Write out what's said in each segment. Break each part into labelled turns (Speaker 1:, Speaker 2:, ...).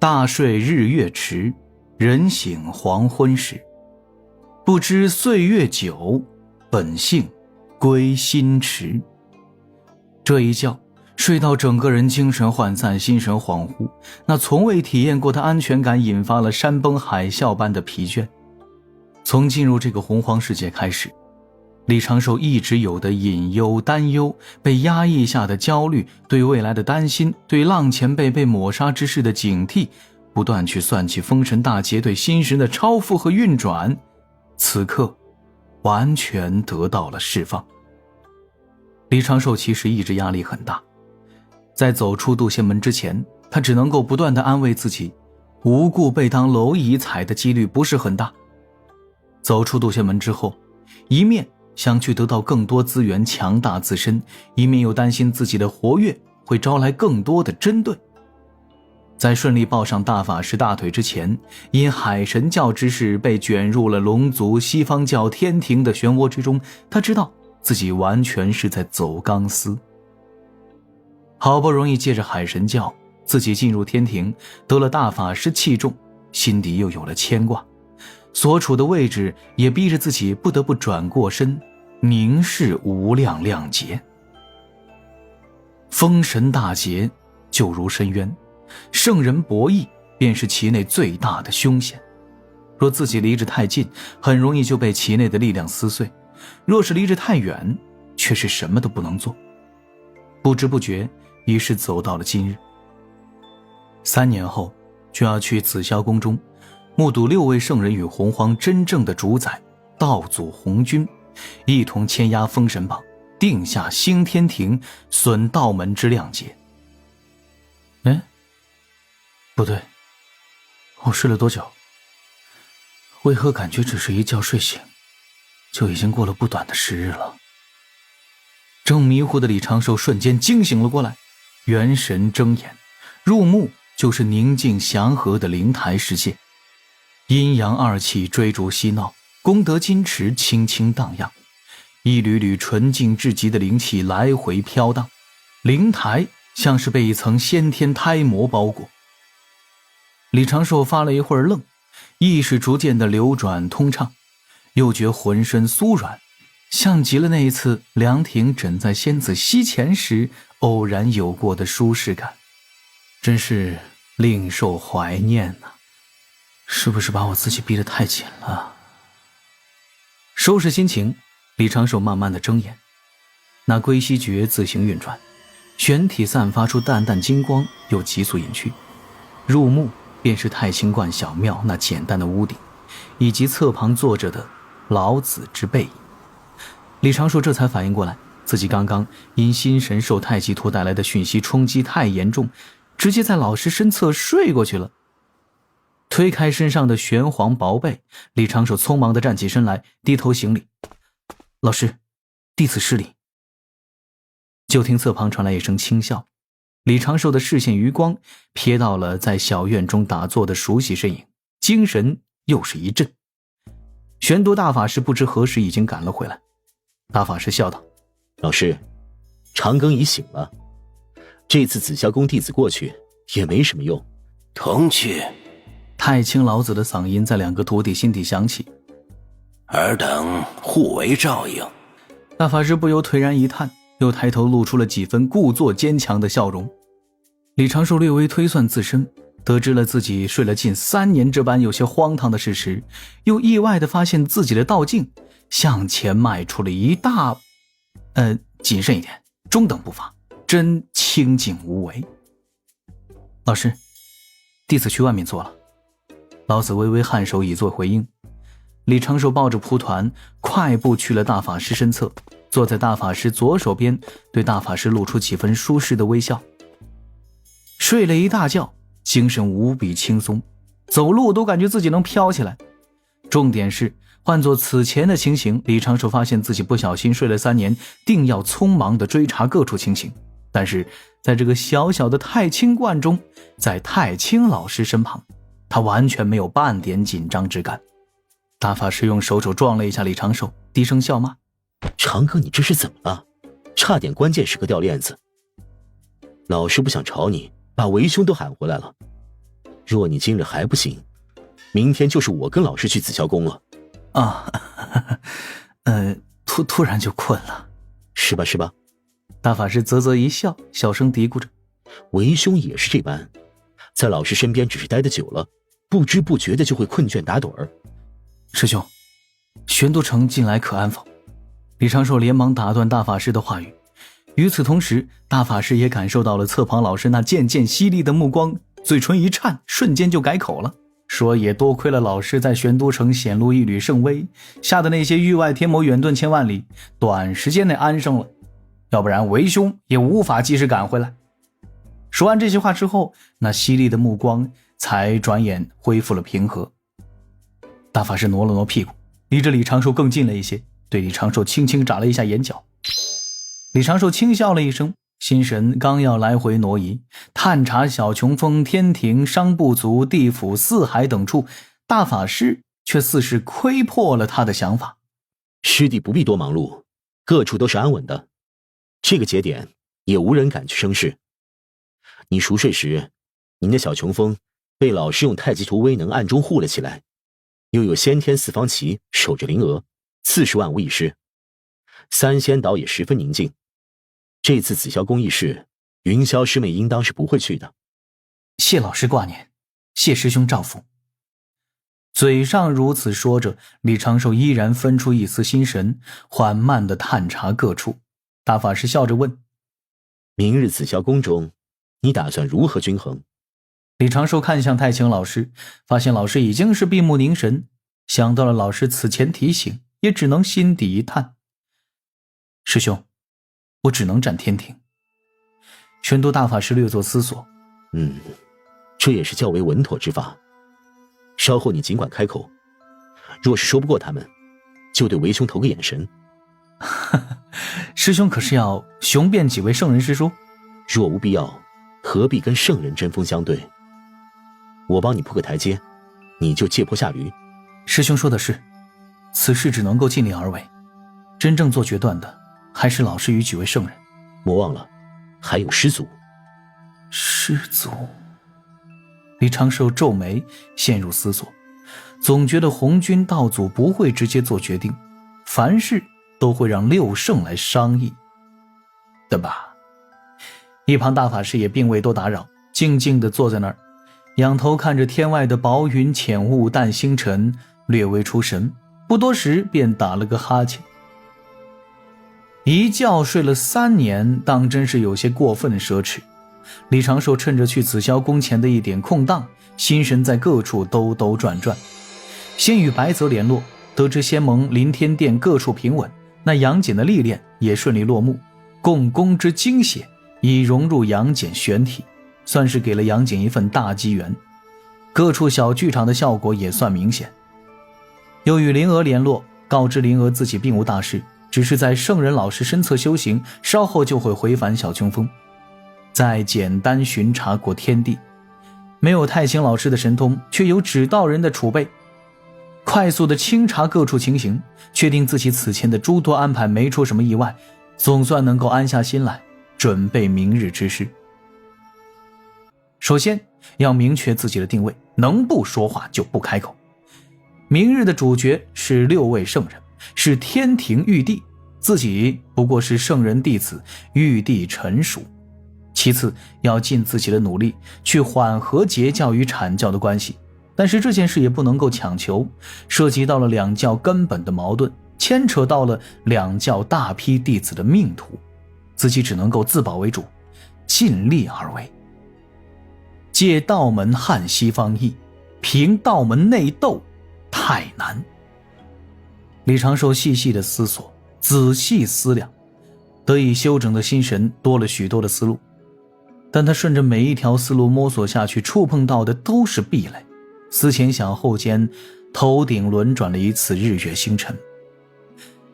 Speaker 1: 大睡日月迟，人醒黄昏时。不知岁月久，本性归心迟。这一觉睡到整个人精神涣散，心神恍惚，那从未体验过的安全感引发了山崩海啸般的疲倦。从进入这个洪荒世界开始，李长寿一直有的隐忧、担忧，被压抑下的焦虑，对未来的担心，对浪前辈被抹杀之事的警惕，不断去算计封神大劫对心神的超负和运转，此刻完全得到了释放。李长寿其实一直压力很大，在走出渡仙门之前，他只能够不断地安慰自己，无故被当蝼蚁踩的几率不是很大。走出渡仙门之后，一面想去得到更多资源强大自身，一面又担心自己的活跃会招来更多的针对。在顺利抱上大法师大腿之前，因海神教之事被卷入了龙族西方教天庭的漩涡之中，他知道自己完全是在走钢丝。好不容易借着海神教自己进入天庭，得了大法师器重，心底又有了牵挂，所处的位置也逼着自己不得不转过身凝视无量量劫。封神大劫就如深渊，圣人博弈便是其内最大的凶险。若自己离着太近，很容易就被其内的力量撕碎；若是离着太远，却是什么都不能做。不知不觉，已是走到了今日。3年后，就要去紫霄宫中，目睹6位圣人与洪荒真正的主宰道祖洪君，一同牵压封神榜，定下兴天庭，损道门之量劫。不对，我睡了多久？为何感觉只是一觉睡醒，就已经过了不短的时日了？正迷糊的李长寿瞬间惊醒了过来，元神睁眼，入目就是宁静祥和的灵台世界，阴阳二气追逐嬉闹，功德金池轻轻荡漾，一缕缕纯净至极的灵气来回飘荡，灵台像是被一层先天胎膜包裹。李长寿发了一会儿愣，意识逐渐的流转通畅，又觉浑身酥软，像极了那一次凉亭枕在仙子膝前时偶然有过的舒适感，真是令受怀念啊！是不是把我自己逼得太紧了？收拾心情，李长寿慢慢的睁眼，那归西诀自行运转，玄体散发出淡淡金光，又急速隐去，入目便是太清观小庙那简单的屋顶，以及侧旁坐着的老子之背影。李长寿这才反应过来，自己刚刚因心神受太极图带来的讯息冲击太严重，直接在老师身侧睡过去了。推开身上的玄黄薄被，李长寿匆忙地站起身来，低头行礼：“老师，弟子失礼。”就听侧旁传来一声轻笑，李长寿的视线余光瞥到了在小院中打坐的熟悉身影，精神又是一振。玄都大法师不知何时已经赶了回来，大法师笑道：“
Speaker 2: 老师，长庚已醒了，这次紫霄宫弟子过去也没什么用。”
Speaker 3: 同去。
Speaker 1: 太清老子的嗓音在2个徒弟心底响起，
Speaker 3: 尔等互为照应。
Speaker 1: 大法师不由颓然一叹，又抬头露出了几分故作坚强的笑容。李长寿略微推算自身，得知了自己睡了近3年这般有些荒唐的事实，又意外地发现自己的道境向前迈出了一大谨慎一点，中等步伐，真清静无为。老师，弟子去外面坐了。老子微微颔首以作回应。李长寿抱着蒲团快步去了大法师身侧，坐在大法师左手边，对大法师露出几分舒适的微笑。睡了一大觉，精神无比轻松，走路都感觉自己能飘起来。重点是换作此前的情形，李长寿发现自己不小心睡了3年，定要匆忙地追查各处情形，但是在这个小小的太清观中，在太清老师身旁，他完全没有半点紧张之感。大法师用手撞了一下李长寿，低声笑骂：“
Speaker 2: 长庚，你这是怎么了？差点关键时刻掉链子。老师不想吵你，把为兄都喊回来了。若你今日还不醒，明天就是我跟老师去紫霄宫了。
Speaker 1: 啊，突然就困了。
Speaker 2: 是吧是吧？
Speaker 1: 大法师啧啧一笑，小声嘀咕着：
Speaker 2: 为兄也是这般，在老师身边只是待得久了，不知不觉的就会困倦打盹儿。
Speaker 1: 师兄，玄都城近来可安否？李长寿连忙打断大法师的话语。与此同时，大法师也感受到了侧旁老师那渐渐犀利的目光，嘴唇一颤，瞬间就改口了，说也多亏了老师在玄都城显露一缕圣威，吓得那些域外天魔远遁千万里，短时间内安生了，要不然为兄也无法及时赶回来。说完这些话之后，那犀利的目光才转眼恢复了平和。大法师挪了挪屁股，离着李长寿更近了一些，对李长寿轻轻眨了一下眼角。李长寿轻笑了一声，心神刚要来回挪移，探查小琼峰、天庭、商部族、地府、四海等处，大法师却似是窥破了他的想法。
Speaker 2: 师弟不必多忙碌，各处都是安稳的，这个节点也无人敢去生事。你熟睡时，您的小琼峰被老师用太极图威能暗中护了起来，又有先天四方旗守着灵娥，刺史万无一失。三仙岛也十分宁静。这次紫霄宫议事，云霄师妹应当是不会去的。
Speaker 1: 谢老师挂念，谢师兄照拂。嘴上如此说着，李长寿依然分出一丝心神，缓慢地探查各处。大法师笑着问：
Speaker 2: 明日紫霄宫中，你打算如何均衡？
Speaker 1: 李长寿看向太清老师，发现老师已经是闭目凝神，想到了老师此前提醒，也只能心底一叹：师兄，我只能斩天庭。玄都大法师略作思索：
Speaker 2: 这也是较为稳妥之法。稍后你尽管开口，若是说不过他们，就对为兄投个眼神。
Speaker 1: 师兄可是要雄辩几位圣人师叔？
Speaker 2: 若无必要，何必跟圣人针锋相对？我帮你铺个台阶，你就借坡下驴。
Speaker 1: 师兄说的是，此事只能够尽力而为，真正做决断的还是老师与几位圣人。
Speaker 2: 莫忘了还有师祖。
Speaker 1: 师祖。李长寿皱眉，陷入思索，总觉得红军道祖不会直接做决定，凡事都会让六圣来商议的吧。一旁大法师也并未多打扰，静静地坐在那儿，仰头看着天外的薄云浅雾淡星辰，略微出神，不多时便打了个哈欠。一觉睡了3年，当真是有些过分奢侈。李长寿趁着去紫霄宫前的一点空档，心神在各处兜兜转转。先与白泽联络，得知仙盟临天殿各处平稳，那杨戬的历练也顺利落幕，共工之精血已融入杨戬玄体，算是给了杨戬一份大机缘。各处小剧场的效果也算明显。又与灵娥联络，告知灵娥自己并无大事，只是在圣人老师身侧修行，稍后就会回返小琼峰。再简单巡查过天地，没有太清老师的神通，却有指道人的储备，快速的清查各处情形，确定自己此前的诸多安排没出什么意外，总算能够安下心来，准备明日之事。首先要明确自己的定位，能不说话就不开口。明日的主角是6位圣人，是天庭玉帝，自己不过是圣人弟子，玉帝臣属。其次要尽自己的努力去缓和截教与阐教的关系，但是这件事也不能够强求，涉及到了两教根本的矛盾，牵扯到了两教大批弟子的命途，自己只能够自保为主，尽力而为。借道门撼西方异，平道门内斗太难。李长寿细细的思索，仔细思量，得以修整的心神多了许多的思路，但他顺着每一条思路摸索下去，触碰到的都是壁垒，思前想后间，头顶轮转了一次日月星辰。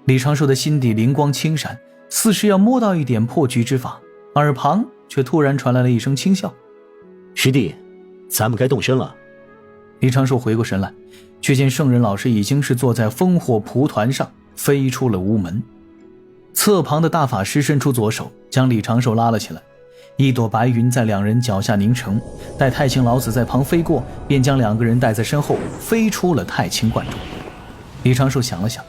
Speaker 1: 李长寿的心底灵光轻闪，似是要摸到一点破局之法，耳旁却突然传来了一声轻笑：
Speaker 2: 师弟，咱们该动身了。
Speaker 1: 李长寿回过神来，却见圣人老师已经是坐在烽火蒲团上，飞出了屋门。侧旁的大法师伸出左手，将李长寿拉了起来，一朵白云在两人脚下凝成，待太清老子在旁飞过，便将两个人带在身后，飞出了太清观中。李长寿想了想，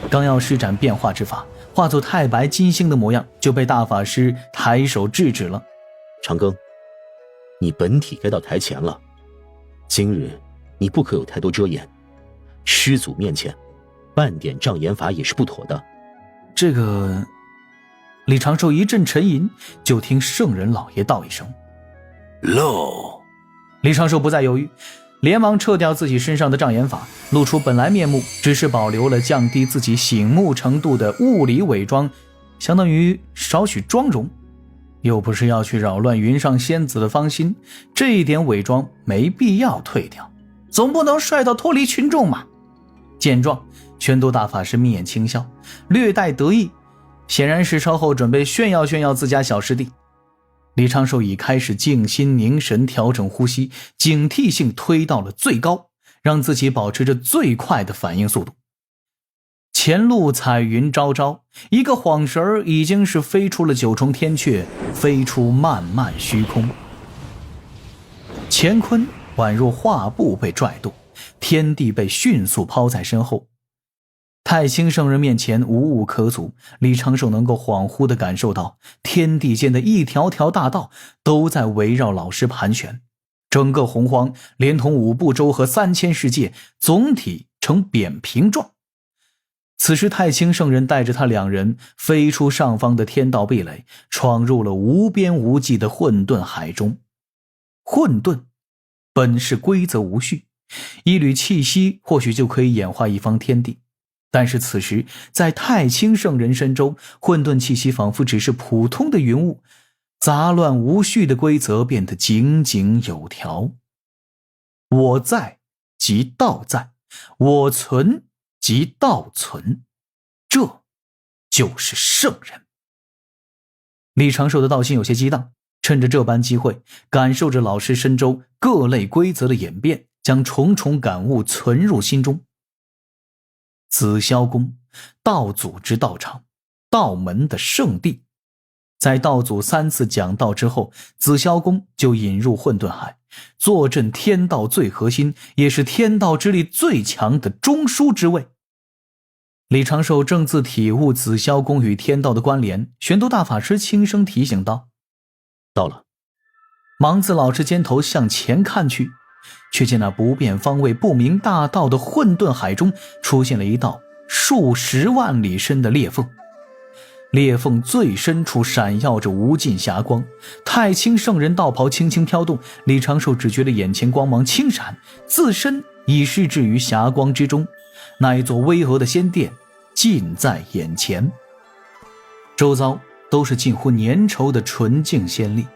Speaker 1: 刚要施展变化之法，化作太白金星的模样，就被大法师抬手制止了。
Speaker 2: 长庚，你本体该到台前了，今日你不可有太多遮掩，师祖面前半点障眼法也是不妥的。
Speaker 1: 这个……李长寿一阵沉吟，就听圣人老爷道一声
Speaker 3: 漏。
Speaker 1: 李长寿不再犹豫，连忙撤掉自己身上的障眼法，露出本来面目，只是保留了降低自己醒目程度的物理伪装，相当于少许妆容。又不是要去扰乱云上仙子的芳心，这一点伪装没必要退掉，总不能帅到脱离群众嘛。见状，全都大法师眯眼轻笑，略带得意，显然是稍后准备炫耀炫耀自家小师弟。李长寿已开始静心凝神，调整呼吸，警惕性推到了最高，让自己保持着最快的反应速度。前路彩云昭昭，一个晃神儿已经是飞出了九重天阙，飞出漫漫虚空。乾坤宛若画布被拽动，天地被迅速抛在身后。太清圣人面前无物可阻，李长寿能够恍惚地感受到天地间的一条条大道都在围绕老师盘旋，整个洪荒连同五部洲和3000世界总体呈扁平状。此时太清圣人带着他两人飞出上方的天道壁垒，闯入了无边无际的混沌海中。混沌本是规则无序，一缕气息或许就可以演化一方天地，但是此时在太清圣人身中，混沌气息仿佛只是普通的云雾，杂乱无序的规则变得井井有条。我在即道在，我存即道存，这就是圣人。李长寿的道心有些激荡，趁着这般机会，感受着老师身周各类规则的演变，将重重感悟存入心中。紫霄宫，道祖之道场，道门的圣地。在道祖3次讲道之后，紫霄宫就引入混沌海，坐镇天道最核心，也是天道之力最强的中枢之位。李长寿正自体悟紫霄宫与天道的关联，玄都大法师轻声提醒道：
Speaker 2: 到了。
Speaker 1: 忙自老师肩头向前看去，却见那不变方位不明大道的混沌海中出现了一道数10万里深的裂缝，裂缝最深处闪耀着无尽霞光，太清圣人道袍轻轻飘动，李长寿只觉得眼前光芒轻闪，自身已失至于霞光之中，那一座巍峨的仙殿近在眼前，周遭都是近乎粘稠的纯净仙力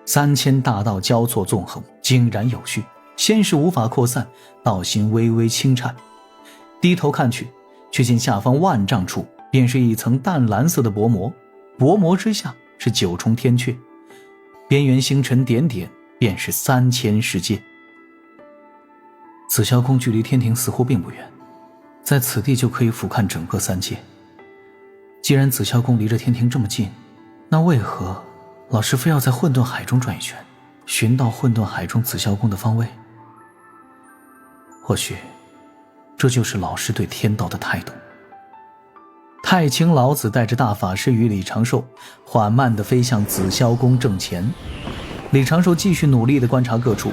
Speaker 1: ，3000大道交错纵横，井然有序，仙势无法扩散，道心微微轻颤。低头看去，却见下方万丈处便是一层淡蓝色的薄膜，薄膜之下是9重天阙，边缘星辰点点，便是3000世界。紫霄宫距离天庭似乎并不远，在此地就可以俯瞰整个3界。既然紫霄宫离着天庭这么近，那为何老师非要在混沌海中转一圈，寻到混沌海中紫霄宫的方位？或许这就是老师对天道的态度。太清老子带着大法师与李长寿缓慢地飞向紫霄宫正前，李长寿继续努力地观察各处，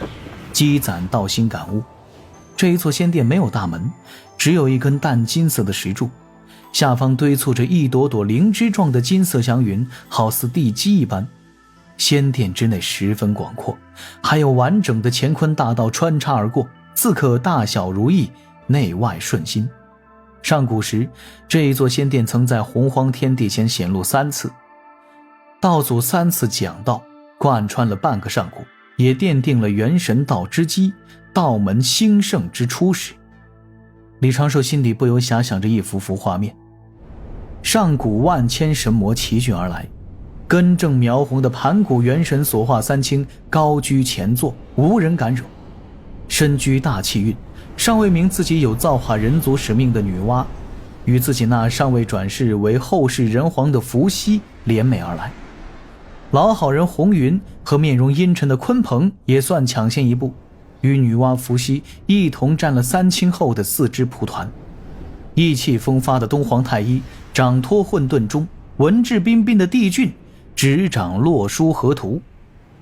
Speaker 1: 积攒道心感悟。这一座仙殿没有大门，只有一根淡金色的石柱，下方堆簇着一朵朵灵芝状的金色祥云，好似地基一般。仙殿之内十分广阔，还有完整的乾坤大道穿插而过，自可大小如意，内外顺心。上古时，这一座仙殿曾在洪荒天地前显露3次，道祖3次讲道，贯穿了半个上古，也奠定了元神道之基，道门兴盛之初始。李长寿心里不由遐想着一幅幅画面，上古万千神魔齐聚而来，根正苗红的盘古元神所化3清高居前座，无人敢惹。身居大气运，尚未明自己有造化人族使命的女娲，与自己那尚未转世为后世人皇的伏羲联袂而来。老好人红云和面容阴沉的鲲鹏也算抢先一步，与女娲伏羲一同占了3清后的4支蒲团。意气风发的东皇太一掌托混沌钟，文质彬彬的帝俊执掌洛书河图。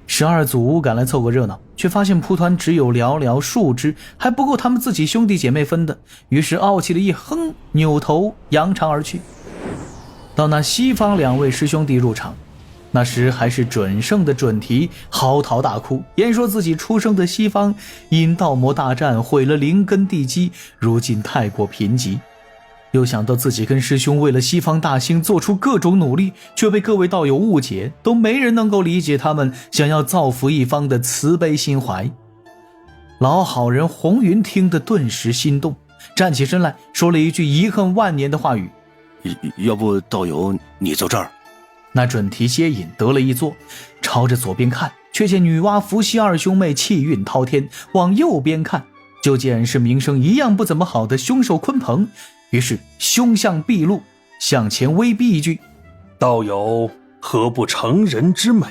Speaker 1: 12祖赶来凑个热闹，却发现蒲团只有寥寥数支，还不够他们自己兄弟姐妹分的，于是傲气的一哼，扭头扬长而去。到那西方2位师兄弟入场，那时还是准圣的准提嚎啕大哭，言说自己出生的西方因道魔大战毁了灵根地基，如今太过贫瘠。又想到自己跟师兄为了西方大兴做出各种努力，却被各位道友误解，都没人能够理解他们想要造福一方的慈悲心怀。老好人红云听得顿时心动，站起身来说了一句遗恨万年的话语：
Speaker 3: 要不道友你坐这儿。
Speaker 1: 那准提接引得了一坐，朝着左边看，却见女娲伏羲2兄妹气运滔天，往右边看，就见是名声一样不怎么好的凶兽鲲鹏，于是凶相毕露，向前威逼一句：
Speaker 4: 道友何不成人之美？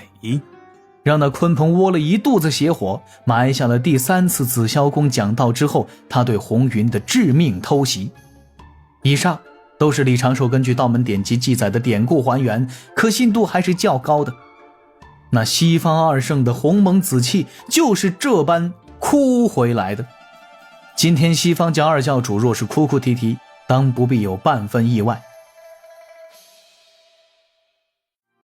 Speaker 1: 让那鲲鹏窝了一肚子邪火，埋下了第3次紫霄宫讲道之后他对红云的致命偷袭。以上都是李长寿根据道门典籍记载的典故还原，可信度还是较高的。那西方2圣的鸿蒙紫气就是这般哭回来的。今天西方教2教主若是哭哭啼啼，当不必有半分意外，